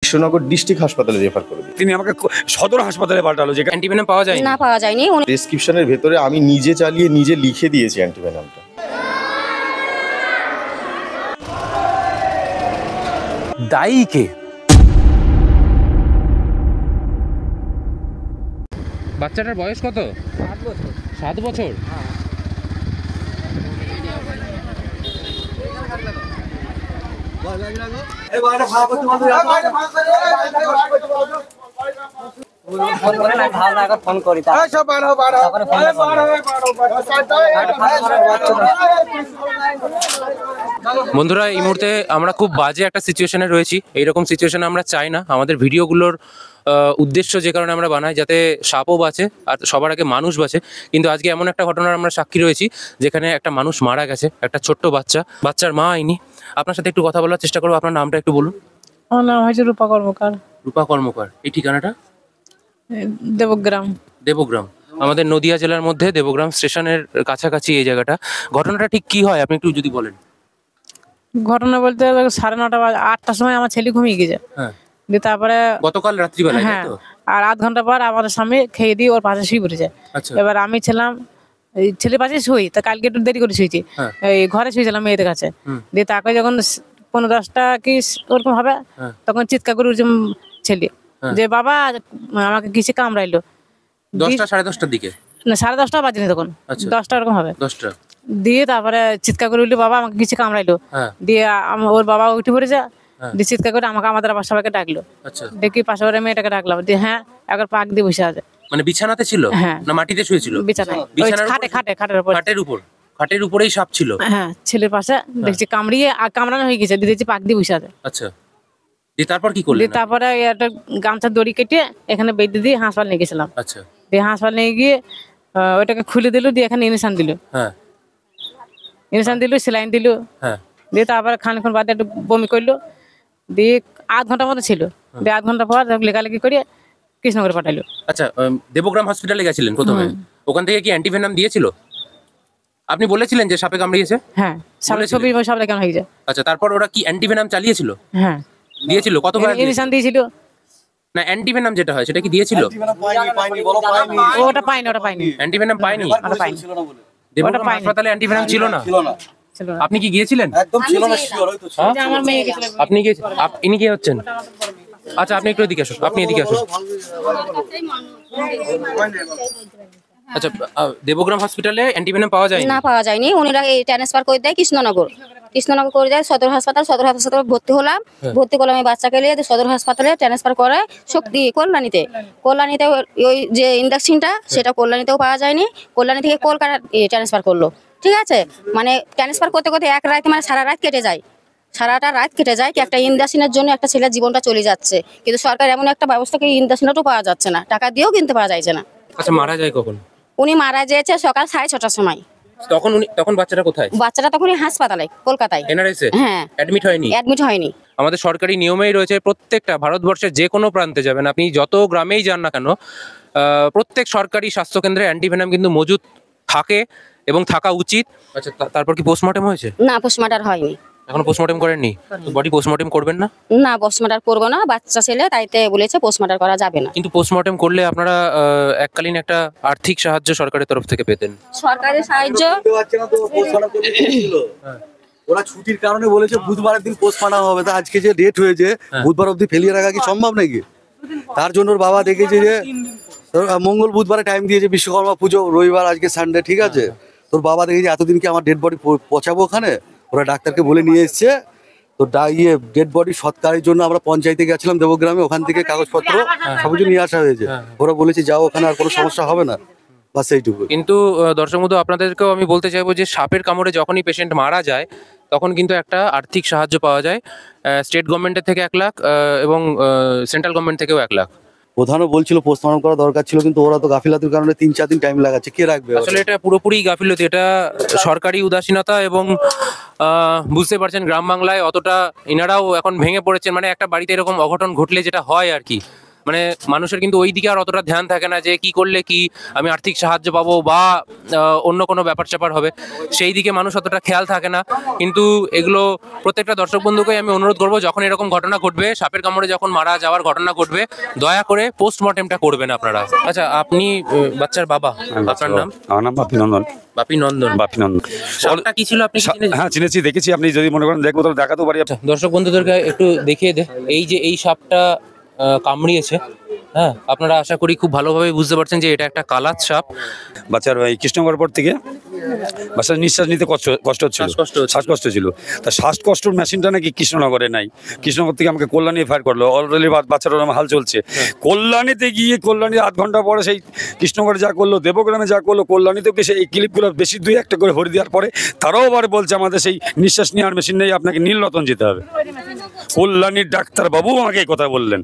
Krishnanagar district হাসপাতালে refer করে দিই। তিনি আমাকে সদর হাসপাতালে পাঠালো, যেখানে অ্যান্টিভেনাম পাওয়া যায় না, পাওয়া যায়নি। প্রেসক্রিপশনের ভেতরে আমি নিজে চালিয়ে নিজে লিখে দিয়েছি অ্যান্টিভেনামটা। দায়ী কে? বাচ্চাটার বয়স কত? 7 বছর। বন্ধুরা, এই মুহূর্তে আমরা খুব বাজে একটা সিচুয়েশনে রয়েছি। এইরকম সিচুয়েশনে আমরা চাই না। আমাদের ভিডিওগুলোর উদ্দেশ্য যে কারণে আমরা বানাই, যাতে সাপও বাঁচে আর সবার আগে মানুষ বাঁচে। কিন্তু আজকে এমন একটা ঘটনার আমরা সাক্ষী রয়েছি যেখানে একটা মানুষ মারা গেছে, একটা ছোট্ট বাচ্চার মা আইনি। আপনার সাথে একটু কথা বলার চেষ্টা করবো। আপনার নামটা একটু বলুন। আমার নাম হয়েছে রূপা কর্মকার। রূপা কর্মকার। এই ঠিকানাটা? দেবগ্রাম। আমাদের নদিয়া জেলার মধ্যে দেবগ্রাম স্টেশনের কাছাকাছি এই জায়গাটা। ঘটনাটা ঠিক কি হয় আপনি একটু যদি বলেন। ঘটনা বলতে 9:30 বা 8টার সময় আমার ছেলে ঘুমিয়ে গেছে। হ্যাঁ। দিয়ে তারপরে গতকাল রাত্রিবেলা? হ্যাঁ। আর আধ ঘন্টা পর আমাদের সামনে খেয়ে দিয়ে ওর পাশে শুয়ে পড়েছে। আচ্ছা। এবার আমি ছিলাম ছেলের পাশে শুই, তা কালকে একটু দেরি করে শুয়েছি। এই ঘরে শুয়েছিলাম মেয়েদের কাছে। দিয়ে তাকে যখন 9:10 কি ওরকম হবে, তখন চিৎকার করে উঠছে ছেলে যে বাবা আমাকে কিসে কামড়াইলো। 10টা 10:30টার দিকে? না, 10:30 বাজেনি তখন। 10টা এরকম হবে। 10টা। দিয়ে তারপরে চিৎকার করে উঠলো বাবা আমাকে কিছু কামড়াইলো। দিয়ে ওর বাবা উঠে পড়েছে। দিয়ে চিৎকার করে আমাদের আবার সবাইকে ডাকলো। দেখি পাশে ওর মেয়েটাকে ডাকলাম। দিয়ে হ্যাঁ, একবার পাক দিয়ে বসে আছে। মানে বিছানাতে ছিল না মাটিতে শুয়েছিল? বিছানায়, খাটের উপরেই সাপ ছিল। হ্যাঁ, ছেলের পাশে দেখছি কামড়িয়ে আর কামড়ানো হয়ে গেছে। দিয়ে দেখছি পাক দিয়ে বসে আছে। আচ্ছা। দিয়ে তারপর কি করলেন? তারপরে একটা গামছার দড়ি কেটে এখানে বেঁধে দিয়ে হাসপাতাল নিয়ে গেছিলাম। আচ্ছা। দিয়ে হাসপাতাল নিয়ে গিয়ে ওইটাকে খুলে দিল। দিয়ে এখানে ইনজেকশন দিল। হ্যাঁ, ইনজেকশন দিল, সেলাইন দিল। হ্যাঁ। দিয়ে তারপরে খানিকক্ষণ বাদে একটু বমি করলো। দিয়ে আধ ঘন্টার মতো ছিল। দিয়ে আধ ঘন্টা পর লেখালেখি করে কৃষ্ণনগরে পাঠাইলো। আচ্ছা, দেবগ্রাম হসপিটালে গেছিলেন প্রথমে? ওখান থেকে কি অ্যান্টিভেনাম দিয়েছিল? আপনি বলেছিলেন যে সাপে কামড়িয়েছে? হ্যাঁ, ছবি সব দেখানো হয়ে যায়। আচ্ছা, তারপর ওরা কি অ্যান্টিভেনাম চালিয়েছিল? হ্যাঁ, দিয়েছিল। কতবার ইনজেকশন দিয়েছিল? না, অ্যান্টিভেনাম যেটা হয় সেটা কি দিয়েছিল? ওটা পাইনি। অ্যান্টিভেনাম পাইনি? দেবগ্রাম হাসপাতালে অ্যান্টিভেনাম ছিল না? আপনি কি গিয়েছিলেন? একদম ছিল না, শিওর হয়তো ছিল। আমার মেয়ে গেছিল। আপনি গিয়েছেন? ইনি কি হচ্ছেন? আচ্ছা, আপনি একটু এদিকে আসুন। আচ্ছা, দেবগ্রাম হসপিটালে অ্যান্টিভেনাম পাওয়া যায় না, পাওয়া যায়নি। উনিরা ট্রান্সফার করে দেয় কৃষ্ণনগর করে দেয় সদর হাসপাতাল ভর্তি হলাম। ভর্তি করলাম এই বাচ্চাকে নিয়ে। সদর হাসপাতালে ট্রান্সফার করে শক্তি কল্যাণীতে ওই যে ইঞ্জেকশনটা সেটা কল্যাণীতেও পাওয়া যায়নি। কল্যাণী থেকে কলকাতা ট্রান্সফার করলো। ঠিক আছে, মানে ট্রান্সফার করতে করতে এক রাতে মানে সারাটা রাত কেটে যায় কি একটা ইঞ্জেকশনের জন্য একটা ছেলের জীবনটা চলে যাচ্ছে। কিন্তু সরকার এমন একটা ব্যবস্থাকে ইঞ্জেকশনটাও পাওয়া যাচ্ছে না, টাকা দিয়েও কিনতে পাওয়া যাচ্ছে না। আচ্ছা, মারা যায় কখন? উনি মারা গিয়েছে সকাল 6:30টার সময়। তখন বাচ্চাটা কোথায়? বাচ্চাটা তখন হাসপাতালে কলকাতায়। এনআরএস এ? হ্যাঁ। অ্যাডমিট হয়নি? আমাদের সরকারি নিয়মেই রয়েছে, প্রত্যেকটা ভারতবর্ষের যে কোনো প্রান্তে যাবেন আপনি, যত গ্রামেই যান না কেন, প্রত্যেক সরকারি স্বাস্থ্যকেন্দ্রে অ্যান্টিভেনাম কিন্তু মজুদ থাকে এবং থাকা উচিত। আচ্ছা, তারপর কি পোস্টমর্টেম হয়েছে? না, পোস্টমর্টম হয়নি। এখনো পোস্টমর্টেম করেননি? বডি পোস্টমর্টেম করবেন না? না, পোস্টমর্টম করবো না, বাচ্চা ছেলে তাইতে বলেছে পোস্টমর্টম করা যাবে না। কিন্তু পোস্টমর্টেম করলে আপনারা এককালীন একটা আর্থিক সাহায্য সরকারের তরফ থেকে পেতেন। সরকারি সাহায্য ওরা ছুটির কারণে বলেছে বুধবারের দিন পোস্টমর্টম হবে। তা আজকে যে ডেট হয়েছে, বুধবার অবধি ফেলিয়ে রাখা কি সম্ভব নাকি? তার জন্য ওর বাবা দেখেছে যে মঙ্গল বুধবারে টাইম দিয়েছে, বিশ্বকর্মা পুজো রবিবার, আজকে সানডে। ঠিক আছে, তোর বাবা দেখেছে এতদিন কি আমার ডেড বডি পচাবো ওখানে? ওরা ডাক্তারকে বলে নিয়ে এসছে। তো ডেড বডি সৎকারের জন্য আমরা পঞ্চায়েতে গেছিলাম দেবগ্রামে, ওখান থেকে কাগজপত্র সবকিছু নিয়ে আসা হয়েছে। ওরা বলেছে যাও ওখানে, আর কোনো সমস্যা হবে না, বাস এইটুকু। কিন্তু দর্শক বন্ধু, আপনাদেরকেও আমি বলতে চাইবো যে সাপের কামড়ে যখনই পেশেন্ট মারা যায় তখন কিন্তু একটা আর্থিক সাহায্য পাওয়া যায় স্টেট গভর্নমেন্টের থেকে 1 লাখ এবং সেন্ট্রাল গভর্নমেন্ট থেকেও 1 লাখ। প্রধানও বলছিল পোস্টমর্টম করা দরকার ছিল, কিন্তু ওরা তো গাফিলাতির কারণে 3-4 দিন টাইম লাগাচ্ছে। কে রাখবে? আসলে এটা পুরোপুরি গাফিলতি, এটা সরকারি উদাসীনতা। এবং বুঝতে পারছেন গ্রাম বাংলায় অতটা এনারাও এখন ভেঙে পড়েছেন। মানে একটা বাড়িতে এরকম অঘটন ঘটলে যেটা হয় আর কি, মানে মানুষের কিন্তু ওই দিকে আর অতটা ধ্যান থাকে না যে কি করলে কি আমি আর্থিক সাহায্য পাবো বা অন্য কোনো ব্যাপার স্যাপার হবে, সেই দিকে মানুষ অতটা খেয়াল থাকে না। কিন্তু এগুলো প্রত্যেকটা দর্শক বন্ধুকে আমি অনুরোধ করবো, যখন এরকম ঘটনা ঘটবে, সাপের কামড়ে যখন মারা যাওয়ার ঘটনা ঘটবে, দয়া করে পোস্টমর্টেমটা করবেন আপনারা। আচ্ছা, আপনি বাচ্চার বাবা, আপনার নাম? আমার নাম বাপি নন্দন। বাপি নন্দন। বাপি নন্দন। সাপটা কি ছিল আপনি কি চিনেছেন? হ্যাঁ, চিনেছি, দেখেছি। আপনি যদি মনে করেন দেখবো তাহলে দেখাতেও পারি। দর্শক বন্ধুদেরকে একটু দেখিয়ে দে, এই যে এই সাপটা কামড়িয়েছে, হ্যাঁ, আপনারা আশা করি খুব ভালোভাবে বুঝতে পারছেন যে এটা একটা কালাত সাপ। বাচ্চার ওই কৃষ্ণগড় পর থেকে বাচ্চার নিঃশ্বাস নিতে কষ্ট হচ্ছিল, শ্বাসকষ্ট ছিল। তা শ্বাসকষ্টর মেশিনটা নাকি কৃষ্ণনগরে নাই। কৃষ্ণনগর থেকে আমাকে কল্যাণী ফায়ার করলো। অলরেডি বাচ্চার ওরকম হাল চলছে। কল্যাণীতে গিয়ে কল্যাণীর আধ ঘন্টা পরে সেই কৃষ্ণগড়ে যা করলো, দেবগ্রামে যা করলো, কল্যাণীতেও গিয়ে সেই ক্লিপগুলো বেশি 2-1টা করে ভরে দেওয়ার পরে তারাও আবার বলছে আমাদের সেই নিঃশ্বাস নেওয়ার মেশিন নেই, আপনাকে নীলরতন যেতে হবে। কল্যাণীর ডাক্তারবাবু আমাকে এই কথা বললেন।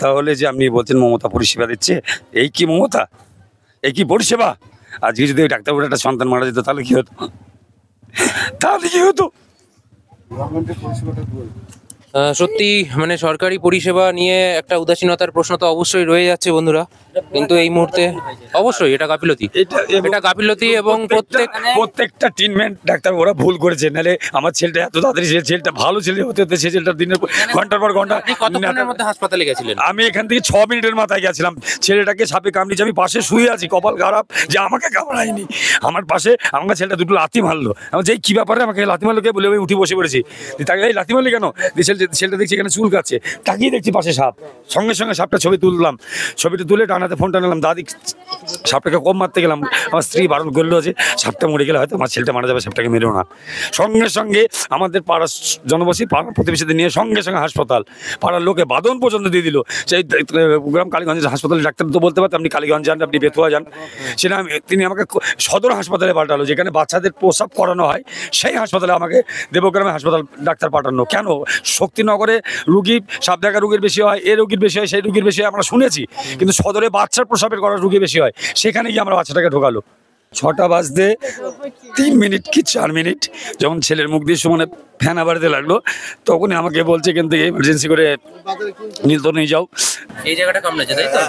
তাহলে যে আপনি বলছেন মমতা পরিষেবা দিচ্ছে, এই কি মমতা, এই কি পরিষেবা? আজকে যদি ওই ডাক্তারবাবুর একটা সন্তান মারা যেত তাহলে কি হতো? সত্যি মানে সরকারি পরিষেবা নিয়ে একটা উদাসীনতার প্রশ্ন তো অবশ্যই রয়ে যাচ্ছে বন্ধুরা, কিন্তু এই মুহূর্তে অবশ্যই এটা গাফিলতি, এটা গাফিলতি। এবং প্রত্যেকটা ট্রিটমেন্ট ডাক্তার ওরা ভুল করেছে। নাহলে আমার ছেলেটা এত তাড়াতাড়ি, সে ছেলেটা ভালো ছেলে হতে হতে সে ছেলেটা দিনের ঘন্টার পর ঘন্টা। কতক্ষণের মধ্যে হাসপাতালে গেছিলেন? আমি এখান থেকে 6 মিনিটের মাথায় গেছিলাম। ছেলেটাকে সাপে কামড়িয়েছে, আমি পাশে শুয়ে আছি, কপাল খারাপ যে আমাকে কামড়ায়নি। আমার পাশে আমার ছেলেটা দুটো লাথি মারলো। আমার যেই কি ব্যাপারে আমাকে লাথি মারলো কে বলে, আমি উঠে বসে পড়েছি। তাকে এই লাথি মারলি কেন? ছেলেটা দেখছি এখানে চুল কাটছে, তাকিয়ে দেখছি পাশে সাপ। সঙ্গে সঙ্গে সাপটা ছবি তুললাম, ছবিটা তুলে ডানাতে ফোনটা নিলাম, দাদি সাপটাকে কম মারতে গেলাম। আমার স্ত্রী বারণ করলো যে সাপটা মরে গেলে হয়তো আমার ছেলেটা মারা যাবে, সাপটাকে মেরেও না। সঙ্গে সঙ্গে আমাদের পাড়ার জনবাসী, পাড়ার প্রতিবেশীদের নিয়ে সঙ্গে সঙ্গে হাসপাতাল, পাড়ার লোকে বাদন পর্যন্ত দিয়ে দিল। সেই গ্রাম কালীগঞ্জের হাসপাতালে ডাক্তার তো বলতে পারতেন আপনি কালীগঞ্জ যান, আপনি বেতুয়া যান। সেটা তিনি আমাকে সদর হাসপাতালে পাঠালো, যেখানে বাচ্চাদের প্রসাব করানো হয়, সেই হাসপাতালে আমাকে দেবগ্রামে হাসপাতাল ডাক্তার পাঠানো। কেন? শক্তিনগরে রুগী সাপ দেখা রুগীর বেশি হয়, এ রুগীর বেশি হয়, সেই রুগীর বেশি হয় আমরা শুনেছি, কিন্তু সদরে বাচ্চার প্রসাবের করার রুগী বেশি হয়। সেখানে গিয়ে আমরা বাচ্চাটাকে ঢোকালো। 6টা বাজতে 3 মিনিট কি 4 মিনিট যখন ছেলের মুখ দিয়ে সুমনে ফ্যান বাড়িতে লাগলো, তখনই আমাকে বলছে এখান থেকে এমার্জেন্সি করে নীলতন নিয়ে যাও। এই জায়গাটা কামড়েছে, তাই তো?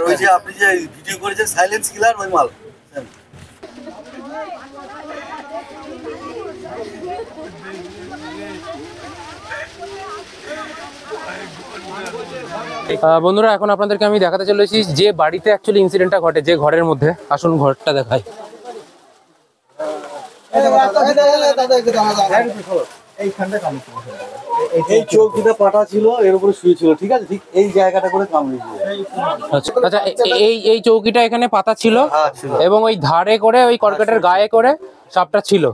ওই যে আপনি যে ভিডিও করেছেন সাইলেন্স কিলার, ওই মাল। বন্ধুরা, এখন আপনাদেরকে আমি দেখাতে চলেছি যে বাড়িতে অ্যাকচুয়ালি ইনসিডেন্টটা ঘটে, যে ঘরের মধ্যে। আসুন ঘরটা দেখাই। এই চৌকিটা পাটা ছিল, এর উপরে শুয়েছিল, ঠিক আছে, ঠিক এই জায়গাটা করে কামড়িয়েছিল। আচ্ছা, এই চৌকিটা এখানে পাতা ছিল এবং ওই ধারে করে ওই কর্কেটের গায়ে করে সাপটা ছিল।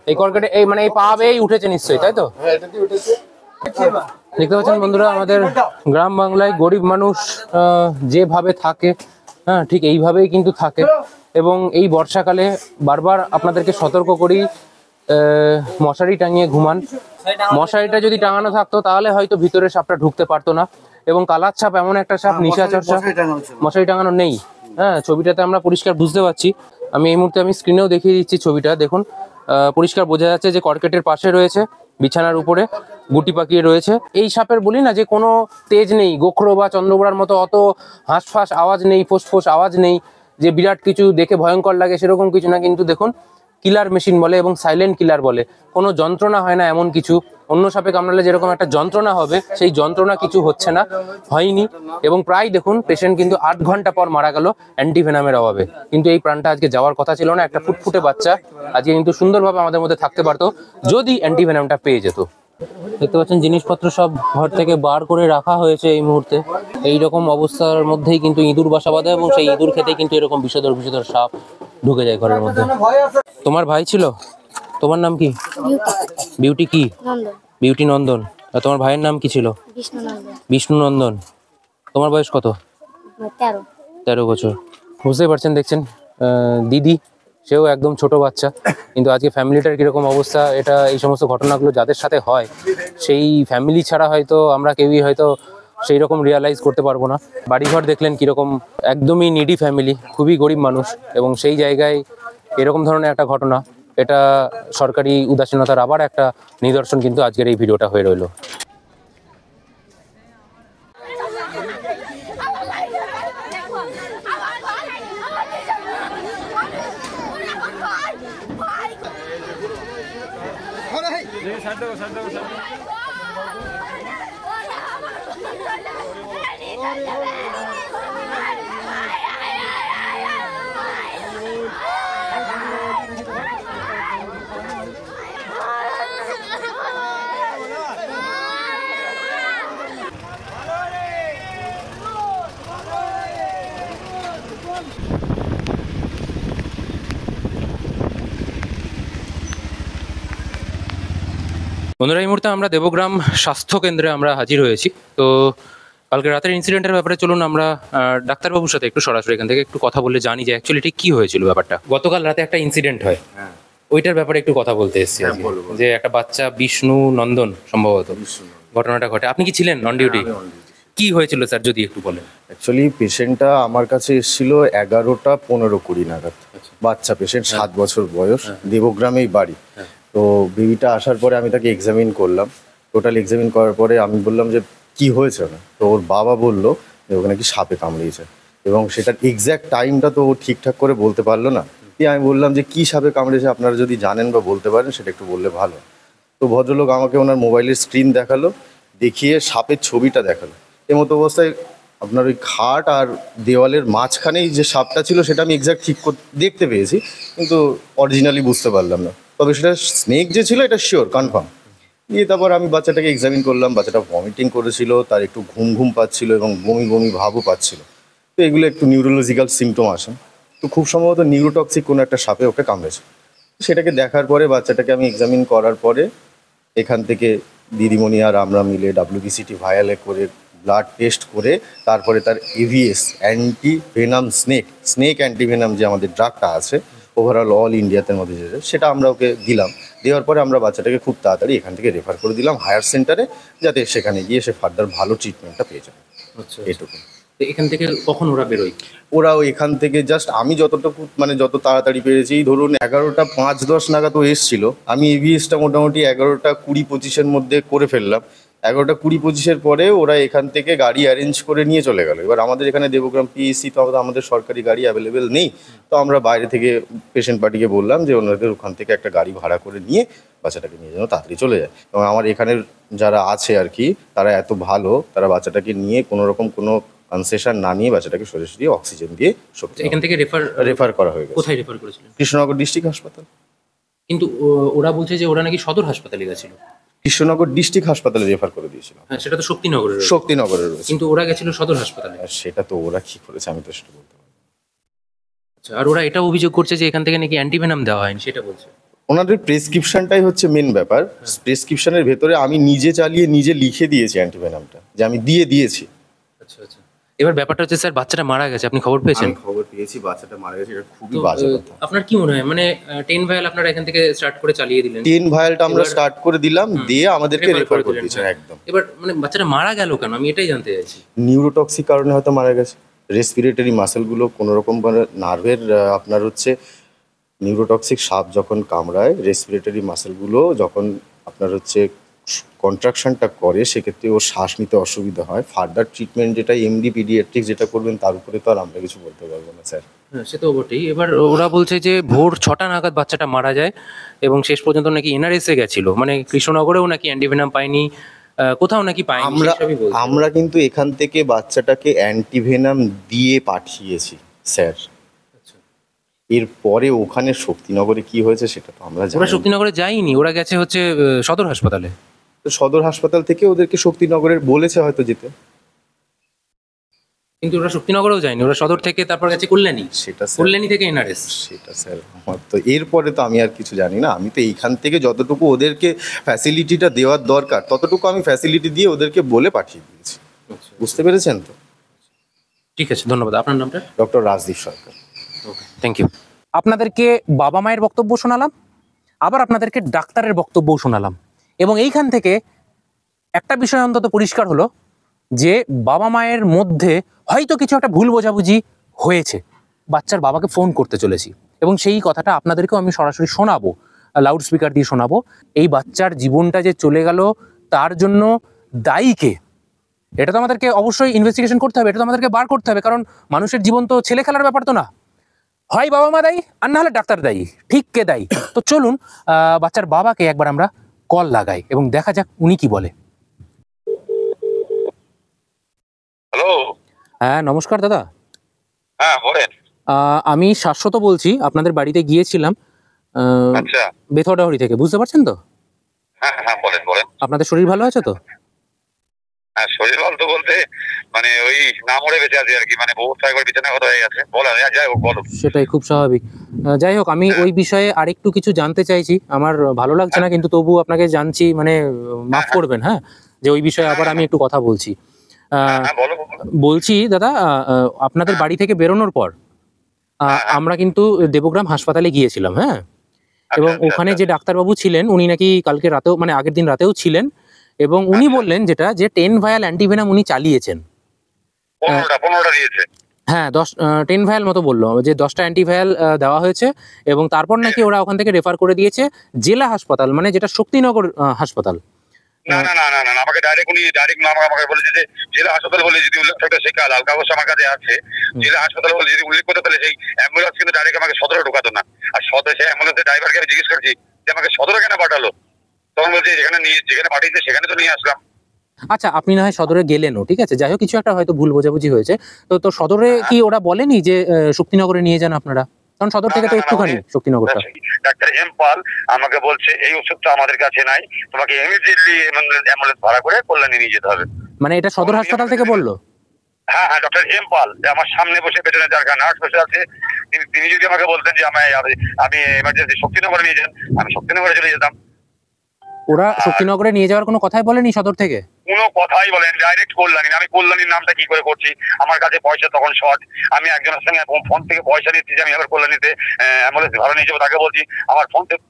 এই কর্কেটে এই মানে এই পা বেয়ে উঠেছে নিশ্চয়ই, তাই তো? দেখতে পাচ্ছেন বন্ধুরা, আমাদের গ্রাম বাংলায় গরিব মানুষ যেভাবে থাকে, হ্যাঁ, ঠিক এইভাবেই কিন্তু থাকে। এবং এই বর্ষাকালে বারবার আপনাদেরকে সতর্ক করি, মশারি টাঙিয়ে ঘুমান। মশারিটা যদি টাঙানো থাকতো তাহলে হয়তো ভিতরে সাপটা ঢুকতে পারতো না। এবং কালার সাপ এমন একটা সাপ, নিশাচর সাপ, মশারি টাঙানো নেই। হ্যাঁ, ছবিটাতে আমরা পরিষ্কার বুঝতে পারছি। আমি এই মুহূর্তে আমি স্ক্রিনেও দেখিয়ে দিচ্ছি ছবিটা, দেখুন পরিষ্কার বোঝা যাচ্ছে যে কর্কেটের পাশে রয়েছে, বিছানার উপরে গুটি পাকিয়ে রয়েছে। এই সাপের বলি না যে কোনো তেজ নেই, গোখরো বা চন্দ্রবোড়ার মতো অত হাঁসফাঁস আওয়াজ নেই, ফোঁস আওয়াজ নেই যে বিরাট কিছু দেখে ভয়ঙ্কর লাগে, সেরকম কিছু না। কিন্তু দেখুন, কিলার মেশিন বলে এবং সাইলেন্ট কিলার বলে, কোনো যন্ত্রণা হয় না এমন কিছু। অন্য সাপে কামড়ালে যেরকম একটা যন্ত্রণা হবে, সেই যন্ত্রণা কিছু হচ্ছে না, হয়নি। এবং প্রায় দেখুন পেশেন্ট কিন্তু 8 ঘন্টা পর মারা গেল অ্যান্টিভেনামের অভাবে। কিন্তু এই প্রাণটা আজকে যাওয়ার কথা ছিল না। একটা ফুটফুটে বাচ্চা আজকে কিন্তু সুন্দরভাবে আমাদের মধ্যে থাকতে পারতো যদি অ্যান্টিভেনামটা পেয়ে যেত। দেখতে পাচ্ছেন জিনিসপত্র সব ঘর থেকে বার করে রাখা হয়েছে এই মুহূর্তে। এইরকম অবস্থার মধ্যেই কিন্তু ইঁদুর বাসা বাঁধে এবং সেই ইঁদুর খেতেই কিন্তু এরকম বিষধর সাপ ঢুকে যায় ঘরের মধ্যে। তোমার ভাই ছিল? তোমার নাম কি? বিউটি কি? বিউটি নন্দন। আর তোমার ভাইয়ের নাম কি ছিল? বিষ্ণু নন্দন। তোমার বয়স কত? 13 বছর। বুঝতেই পারছেন, দেখছেন দিদি, সেও একদম ছোট বাচ্চা। কিন্তু আজকে ফ্যামিলিটার কিরকম অবস্থা, এটা এই সমস্ত ঘটনাগুলো যাদের সাথে হয়, সেই ফ্যামিলি ছাড়া হয়তো আমরা কেউই হয়তো সেই রকম রিয়ালাইজ করতে পারবো না। বাড়িঘর দেখলেন কিরকম, একদমই নিডি ফ্যামিলি, খুবই গরিব মানুষ। এবং সেই জায়গায় এরকম ধরনের একটা ঘটনা, এটা সরকারি উদাসীনতার আবার একটা নিদর্শন কিন্তু আজকের এই ভিডিওটা হয়ে রইলো। বন্ধুরা, এই মুহূর্তে আমরা দেবগ্রাম স্বাস্থ্য কেন্দ্রে আমরা হাজির হয়েছি। তো কালকে রাতের ইনসিডেন্টের ব্যাপারে চলুন আমরা ডাক্তারবাবুর সাথে একটু সরাসরি এখান থেকে একটু কথা বলে জানি যে অ্যাকচুয়ালি ঠিক কী হয়েছিল ব্যাপারটা। গতকাল রাতে একটা ইনসিডেন্ট হয়, ওইটার ব্যাপারে একটু কথা বলতে এসেছি আজকে। যে একটা বাচ্চা বিষ্ণু নন্দন সম্ভবত ঘটনাটা ঘটে, আপনি কি ছিলেন অন ডিউটি? কি হয়েছিল স্যার যদি একটু বলেন। অ্যাকচুয়ালি পেশেন্টটা আমার কাছে এসেছিল 11:15-20 নাগাদ। বাচ্চা পেশেন্ট, 7 বছর বয়স, দেবগ্রামেই বাড়ি। তো বেবিটা আসার পরে আমি তাকে এক্সামিন করলাম। টোটাল এক্সামিন করার পরে আমি বললাম যে কি হয়েছে না, তো ওর বাবা বললো যে ওখানে কি সাপে কামড়িয়েছে, এবং সেটার এক্স্যাক্ট টাইমটা তো ও ঠিকঠাক করে বলতে পারলো না। দিয়ে আমি বললাম যে কি সাপে কামড়িয়েছে আপনারা যদি জানেন বা বলতে পারেন সেটা একটু বললে ভালো। তো ভদ্রলোক আমাকে ওনার মোবাইলের স্ক্রিন দেখালো, দেখিয়ে সাপের ছবিটা দেখালো। এমতো অবস্থায় আপনার ওই খাট আর দেওয়ালের মাঝখানেই যে সাপটা ছিল সেটা আমি এক্স্যাক্ট ঠিক দেখতে পেয়েছি, কিন্তু অরিজিনালি বুঝতে পারলাম না। তবে সেটা স্নেক যে ছিল এটা শিওর কনফার্ম। দিয়ে তারপর আমি বাচ্চাটাকে এক্সামিন করলাম। বাচ্চাটা ভমিটিং করেছিল, তার একটু ঘুম ঘুম পাচ্ছিল এবং বমি বমি ভাবও পাচ্ছিল। তো এগুলো একটু নিউরোলজিক্যাল সিমটম আসে। তো খুব সম্ভবত নিউরোটক্সিক কোনো একটা সাপে ওকে কামড়েছে। সেটাকে দেখার পরে বাচ্চাটাকে আমি এক্সামিন করার পরে এখান থেকে দিদিমণি আর আমরা মিলে WBCT ভায়ালে করে ব্লাড টেস্ট করে তারপরে তার AVS অ্যান্টিভেনাম স্নেক অ্যান্টিভেনাম যে আমাদের ড্রাগটা আছে ওভারঅল অল ইন্ডিয়াতে মধ্যে যেটা, সেটা আমরা ওকে দিলাম। দেওয়ার পরে আমরা বাচ্চাটাকে খুব তাড়াতাড়ি এখান থেকে রেফার করে দিলাম হায়ার সেন্টারে, যাতে সেখানে গিয়ে সে ফার্দার ভালো ট্রিটমেন্টটা পেয়ে যাবে। আচ্ছা, এটুকু। এখান থেকে কখন ওরা বেরোয়? ওরাও এখান থেকে জাস্ট আমি যতটুকু মানে যত তাড়াতাড়ি পেরেছি, ধরুন 11:05-10 নাগাদ ও এসছিল। আমি AVSটা মোটামুটি 11:20-25-এর মধ্যে করে ফেললাম। 11:20-25-এর পরে ওরা এখান থেকে গাড়ি অ্যারেঞ্জ করে নিয়ে চলে গেল। এবার আমাদের এখানে দেবগ্রাম PEC তো আমাদের সরকারি গাড়ি অ্যাভেলেবেল নেই। তো আমরা বাইরে থেকে পেশেন্ট পার্টিকে বললাম যে ওনাদের ওখান থেকে একটা গাড়ি ভাড়া করে নিয়ে বাচ্চাটাকে নিয়ে যেন তাড়াতাড়ি চলে যায়। এবং আমার এখানের যারা আছে আর কি, তারা এত ভালো, তারা বাচ্চাটাকে নিয়ে কোনো রকম কোনো কনসেশন না নিয়ে বাচ্চাটাকে সরাসরি অক্সিজেন দিয়ে এখান থেকে রেফার করা হয়ে গেছে। কোথায় রেফার করেছিলেন? কৃষ্ণনগর ডিস্ট্রিক্ট হাসপাতাল। কিন্তু ওরা বলছে যে ওরা নাকি সদর হাসপাতালে গেছিল। কৃষ্ণনগর ডিস্ট্রিক্ট হাসপাতালে রেফার করে দিয়েছিল। হ্যাঁ, সেটা তো শক্তিনগরের রয়েছে। কিন্তু ওরা গেছিল সদর হাসপাতালে। আর সেটা তো ওরা কি করেছে আমি তো সেটা বলতে পারবো না। আচ্ছা, আর ওরা এটা অভিযোগ করছে যে এখান থেকে নাকি অ্যান্টিভেনাম দেওয়া হয়নি, সেটা বলছে। ওনাদের প্রেসক্রিপশনটাই হচ্ছে মেন ব্যাপার। প্রেসক্রিপশনের ভেতরে আমি নিজে চালিয়ে নিজে লিখে দিয়েছি অ্যান্টিভেনামটা, যে আমি দিয়েছি। আচ্ছা আচ্ছা। এবার ব্যাপারটা হচ্ছে স্যার, বাচ্চাটা মারা গেছে, আপনি খবর পেয়েছেন? আমি খবর পেয়েছি, বাচ্চাটা মারা গেছে। এটা খুবই বাজে কথা। আপনার কি মনে হয়, মানে 10 ভায়াল আপনারা এখান থেকে স্টার্ট করে চালিয়ে দিলেন? 10 ভায়ালটা আমরা স্টার্ট করে দিলাম, দিয়ে আমাদেরকে রেফার করে দিয়েছেন। একদম। এবার মানে বাচ্চাটা মারা গেল কেন, আমি এটাই জানতে চাইছি। নিউরোটক্সিক কারণে হয়তো মারা গেছে। রেসপিরেটরি মাসেলগুলো কোনো রকম নার্ভের আপনার হচ্ছে নিউরোটক্সিক সাপ যখন কামড়ায়, রেসপিরেটরি মাসেলগুলো যখন আপনার হচ্ছে কন্ট্রাকশনটা করে, সেক্ষেত্রে ওর শ্বাস নিতে অসুবিধা হয়। ফার্দার ট্রিটমেন্ট যেটা MD পিডিয়াট্রিক যেটা করবেন, তার উপরে তো আর আমরা কিছু বলতে পারবো না স্যার। হ্যাঁ, সে তো বটেই। এবার ওরা বলছে যে ভোর 6টা নাগাদ বাচ্চাটা মারা যায় এবং শেষ পর্যন্ত নাকি NRS-এ গেছিল, মানে কৃষ্ণনগরেও নাকি অ্যান্টিভেনাম পায়নি, কোথাও নাকি পায়নি। আমরা কিন্তু এখান থেকে বাচ্চাটাকে অ্যান্টিভেনাম দিয়ে পাঠিয়েছি স্যার। এরপরে ওখানে শক্তিনগরে কি হয়েছে সেটা তো আমরা জানি। ওরা শক্তিনগরে যায়নি, ওরা গেছে হচ্ছে সদর হাসপাতালে। তো সদর হাসপাতাল থেকে ওদেরকে শক্তিনগরের বলেছে হয়তো যেতে, কিন্তু ওরা শক্তিনগরেও যায়নি, ওরা সদর থেকে তারপর গেছে কল্যাণী। সেটা কল্যাণী থেকে NRS। সেটা স্যার আমার তো এরপরে তো আমি আর কিছু জানি না। আমি তো এইখান থেকে যতটুকু ওদেরকে ফ্যাসিলিটিটা দেওয়ার দরকার ততটুকু আমি ফ্যাসিলিটি দিয়ে ওদেরকে বলে পাঠিয়ে দিয়েছি। বুঝতে পেরেছেন তো? ঠিক আছে, ধন্যবাদ। আপনার নামটা? Doctor Rajdeep Sarkar. Okay, thank you. আপনাদেরকে বাবা মায়ের বক্তব্য শোনালাম, আবার আপনাদেরকে ডাক্তারের বক্তব্যও শোনালাম, এবং এইখান থেকে একটা বিষয় অন্তত পরিষ্কার হলো যে বাবা মায়ের মধ্যে হয়তো কিছু একটা ভুল বোঝাবুঝি হয়েছে। বাচ্চার বাবাকে ফোন করতে চলেছি এবং সেই কথাটা আপনাদেরকেও আমি সরাসরি শোনাবো, লাউড স্পিকার দিয়ে শোনাবো। এই বাচ্চার জীবনটা যে চলে গেল তার জন্য দায়ী কে, এটা তো আমাদেরকে অবশ্যই ইনভেস্টিগেশন করতে হবে, এটা তো আমাদেরকে বার করতে হবে, কারণ মানুষের জীবন তো ছেলে খেলার ব্যাপার তো না। হয় বাবা মা দায়ী আর না হলে ডাক্তার দায়ী, ঠিক কে দায়ী? তো চলুন বাচ্চার বাবাকে একবার আমরা কল লাগাই এবং দেখা যাক উনি কি বলে। হ্যালো। হ্যাঁ নমস্কার দাদা। হ্যাঁ বলেন। আমি শাশ্বত বলছি, আপনাদের বাড়িতে গিয়েছিলাম আচ্ছা। বেথরডাহরি থেকে, বুঝতে পারছেন তো? হ্যাঁ হ্যাঁ বলেন বলেন। আপনাদের শরীর ভালো আছে তো? হ্যাঁ শরীর ভালো তো বলতে মানে ওই না মরে বেঁচে আছি আর কি, মানে বহুত একবার বিছানা কথা হয়ে গেছে। বলো যাই হোক বলো। সেটাই খুব স্বাভাবিক। যাই হোক, আমি ওই বিষয়ে আরেকটু কিছু জানতে চাইছি। আমার ভালো লাগছে না, কিন্তু তবু আপনাকে জানছি, মানে মাফ করবেন হ্যাঁ, যে ওই বিষয়ে আবার আমি একটু কথা বলছি। বলছি দাদা, আপনাদের বাড়ি থেকে বেরোনোর পর আমরা কিন্তু দেবগ্রাম হাসপাতালে গিয়েছিলাম, হ্যাঁ। এবং ওখানে যে ডাক্তারবাবু ছিলেন উনি নাকি কালকে রাতেও, মানে আগের দিন রাতেও ছিলেন, এবং উনি বললেন যেটা যে 10 ভায়াল অ্যান্টিভেনাম উনি চালিয়েছেন। 15টা দিয়েছে। হ্যাঁ 10 ভায়াল মতো বললো, যে 10টা অ্যান্টিভায়াল দেওয়া হয়েছে, এবং তারপর নাকি ওরা ওখান থেকে রেফার করে দিয়েছে জেলা হাসপাতাল, মানে যেটা শক্তিনগর হাসপাতাল। না না না না না আমাকে ডাইরেক্ট আমাকে বলেছে যে জেলা হাসপাতাল বলে যদি উল্লেখ থাকে সেই লাল কাগজ আমার কাছে আছে, জেলা হাসপাতাল বলে যদি উল্লেখ করতে তাহলে সেই অ্যাম্বুলেন্স কিন্তু ডাইরেক্ট আমাকে সদরে ঢোকাতো না। আর সেই অ্যাম্বুলেন্সের ড্রাইভারকে আমি জিজ্ঞেস করছি যে আমাকে সদরে কেন পাঠালো, তখন বলছে যেখানে পাঠিয়েছে সেখানে তো নিয়ে আসলাম। আচ্ছা, আপনি না হয় সদরে গেলেনও, ঠিক আছে, যাই হোক কিছু একটা হয়তো ভুল বোঝাবুঝি হয়েছে। তো সদরে কি ওরা বলেনি যে শক্তিনগরে নিয়ে যান আপনারা? কারণ সদর থেকে তো একটুখানি শক্তিনগরটা। ডাক্তার এম পাল আমাকে বলছে এই ওষুধটা আমাদের কাছে নাই, তোমাকে ইমিডিয়েটলি অ্যাম্বুলেন্স ভাড়া করে কল্যাণী নিয়ে যেতে হবে। মানে এটা সদর হাসপাতাল থেকে বললো? হ্যাঁ হ্যাঁ, ডক্টর এম পাল আমার সামনে বসে পেছনে যার নার্স বসে আছে, তিনি যদি আমাকে বলতেন যে আমি এমার্জেন্সি শক্তিনগরে নিয়ে যান, আমি শক্তিনগরে চলে যেতাম। ওরা শক্তিনগরে নিয়ে যাওয়ার কোনো কথাই বলেনি সদর থেকে? কোনো কথাই বলেন, ডাইরেক্ট কল্যাণী। আমি কল্যাণীর নামটা কি করে করছি, আমার কাছে পয়সা তখন শর্ট, আমি একজনের সঙ্গে ফোন থেকে পয়সা নিচ্ছি যে আমি আবার কল্যাণীতে অ্যাম্বুলেন্স ভাড়া নিয়ে যাবো, তাকে বলছি আমার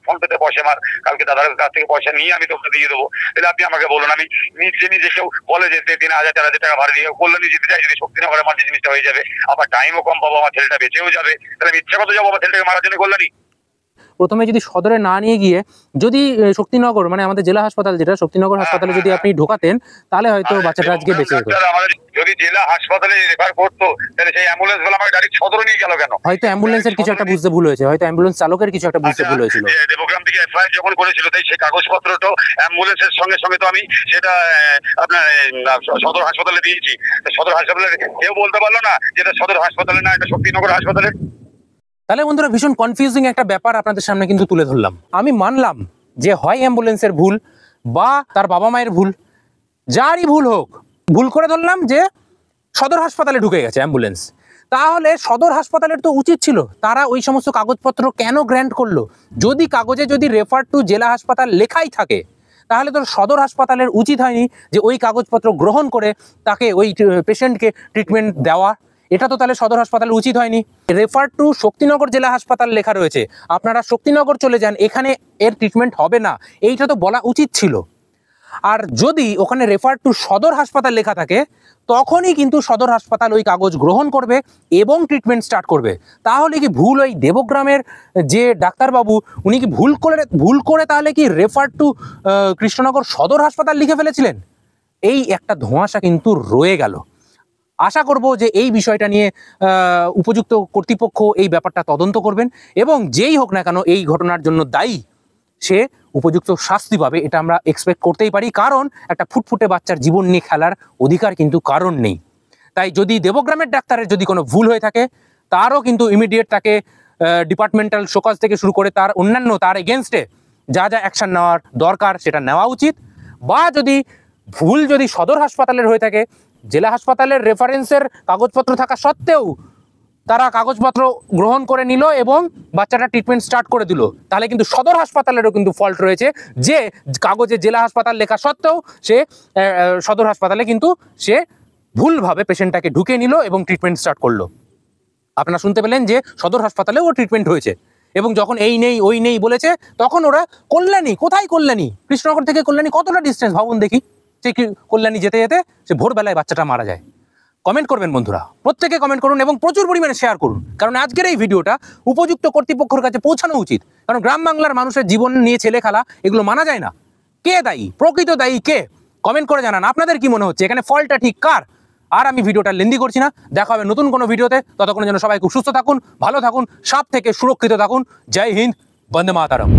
ফোন পেতে পয়সা আমার কালকে দাদার কাছ থেকে পয়সা নিয়ে আমি তোকে দিয়ে দেবো। তাহলে আপনি আমাকে বলুন, আমি নিজে কেউ বলে যেতে 3000 4000 টাকা ভাড়া দিয়ে কল্যাণী যেতে চাই, যদি শক্তিনগরে আমার যে জিনিসটা হয়ে যাবে, আবার টাইমও কম পাবো, আমার ছেলেটা বেঁচেও যাবে, তাহলে আমি ইচ্ছা করতে যাবো আমার ছেলেটাকে মারার জন্য কল্যাণী? প্রথমে যদি সদরে না নিয়ে গিয়ে যদি শক্তিনগর, মানে আমাদের জেলা হাসপাতাল যেটা শক্তিনগর হাসপাতালে যদি আপনি ঢোকাতেন, তাহলে হয়তো বাচ্চাটা আজকে বেঁচে যেত। যদি জেলা হাসপাতালে রেফার করতো তাহলে সেই অ্যাম্বুলেন্স গুলো আমাকে ডাইরেক্ট সদরে নিয়ে গেল কেন? হয়তো অ্যাম্বুলেন্সের কিছু একটা বুঝতে ভুল হয়েছে, হয়তো অ্যাম্বুলেন্স চালকের কিছু একটা বুঝতে ভুল হয়েছিল। দেবগ্রাম থেকে এফআইআর যখন করেছিল তাই সেই কাগজপত্রটা অ্যাম্বুলেন্সের সঙ্গে সঙ্গে তো আমি সেটা আপনার সদর হাসপাতালে দিয়েছি। সদর হাসপাতালে কেউ বলতে পারলো না যেটা সদর হাসপাতালে না, এটা শক্তিনগর হাসপাতালে। তাহলে বন্ধুরা ভীষণ কনফিউজিং একটা ব্যাপার আপনাদের সামনে কিন্তু তুলে ধরলাম। আমি মানলাম যে হয় অ্যাম্বুলেন্সের ভুল বা তার বাবা মায়ের ভুল, যারই ভুল হোক, ভুল করে ধরলাম যে সদর হাসপাতালে ঢুকে গেছে অ্যাম্বুলেন্স। তাহলে সদর হাসপাতালের তো উচিত ছিল তারা ওই সমস্ত কাগজপত্র কেন গ্র্যান্ট করলো? যদি কাগজে যদি রেফার টু জেলা হাসপাতাল লেখাই থাকে, তাহলে তো সদর হাসপাতালের উচিত হয়নি যে ওই কাগজপত্র গ্রহণ করে তাকে ওই পেশেন্টকে ট্রিটমেন্ট দেওয়া। এটা তো তাহলে সদর হাসপাতালের উচিত হয়নি। রেফার টু শক্তিনগর জেলা হাসপাতাল লেখা রয়েছে, আপনারা শক্তিনগর চলে যান, এখানে এর ট্রিটমেন্ট হবে না, এইটা তো বলা উচিত ছিল। আর যদি ওখানে রেফার টু সদর হাসপাতাল লেখা থাকে, তখনই কিন্তু সদর হাসপাতাল ওই কাগজ গ্রহণ করবে এবং ট্রিটমেন্ট স্টার্ট করবে। তাহলে কি ভুল ওই দেবগ্রামের যে ডাক্তারবাবু উনি কি ভুল করে তাহলে কি রেফার টু কৃষ্ণনগর সদর হাসপাতাল লিখে ফেলেছিলেন? এই একটা ধোঁয়াশা কিন্তু রয়ে গেল। আশা করব যে এই বিষয়টা নিয়ে উপযুক্ত কর্তৃপক্ষ এই ব্যাপারটা তদন্ত করবেন, এবং যেই হোক না কেন এই ঘটনার জন্য দায়ী সে উপযুক্ত শাস্তি পাবে, এটা আমরা এক্সপেক্ট করতেই পারি। কারণ একটা ফুটফুটে বাচ্চার জীবন নিয়ে খেলার অধিকার কিন্তু কারণ নেই। তাই যদি দেবগ্রামের ডাক্তারের যদি কোনো ভুল হয়ে থাকে, তারও কিন্তু ইমিডিয়েট তাকে ডিপার্টমেন্টাল শোকজ থেকে শুরু করে তার অন্যান্য তার এগেনস্টে যা যা অ্যাকশন নেওয়ার দরকার সেটা নেওয়া উচিত। বা যদি ভুল যদি সদর হাসপাতালের হয়ে থাকে, জেলা হাসপাতালের রেফারেন্সের কাগজপত্র থাকা সত্ত্বেও তারা কাগজপত্র গ্রহণ করে নিল এবং বাচ্চাটা ট্রিটমেন্ট স্টার্ট করে দিল, তাহলে কিন্তু সদর হাসপাতালেরও কিন্তু ফল্ট রয়েছে, যে কাগজে জেলা হাসপাতাল লেখা সত্ত্বেও সে সদর হাসপাতালে কিন্তু সে ভুলভাবে পেশেন্টটাকে ঢুকে নিল এবং ট্রিটমেন্ট স্টার্ট করলো। আপনারা শুনতে পেলেন যে সদর হাসপাতালেও ট্রিটমেন্ট হয়েছে, এবং যখন এই নেই ওই নেই বলেছে তখন ওরা কল্যাণী, কোথায় কল্যাণী, কৃষ্ণনগর থেকে কল্যাণী কতটা ডিস্টেন্স ভাবুন দেখি। সে কল্যাণী যেতে যেতে সে ভোরবেলায় বাচ্চাটা মারা যায়। কমেন্ট করবেন বন্ধুরা, প্রত্যেকে কমেন্ট করুন এবং প্রচুর পরিমাণে শেয়ার করুন, কারণ আজকের এই ভিডিওটা উপযুক্ত কর্তৃপক্ষের কাছে পৌঁছানো উচিত। কারণ গ্রাম বাংলার মানুষের জীবন নিয়ে ছেলে খেলা এগুলো মানা যায় না। কে দায়ী, প্রকৃত দায়ী কে? কমেন্ট করে জানান আপনাদের কি মনে হচ্ছে, এখানে ফলটা ঠিক কার? আর আমি ভিডিওটা লেন্দি করছি না, দেখা হবে নতুন কোনো ভিডিওতে। ততক্ষণের জন্য সবাই খুব সুস্থ থাকুন, ভালো থাকুন, সাপ থেকে সুরক্ষিত থাকুন। জয় হিন্দ, বন্দে মাতারম।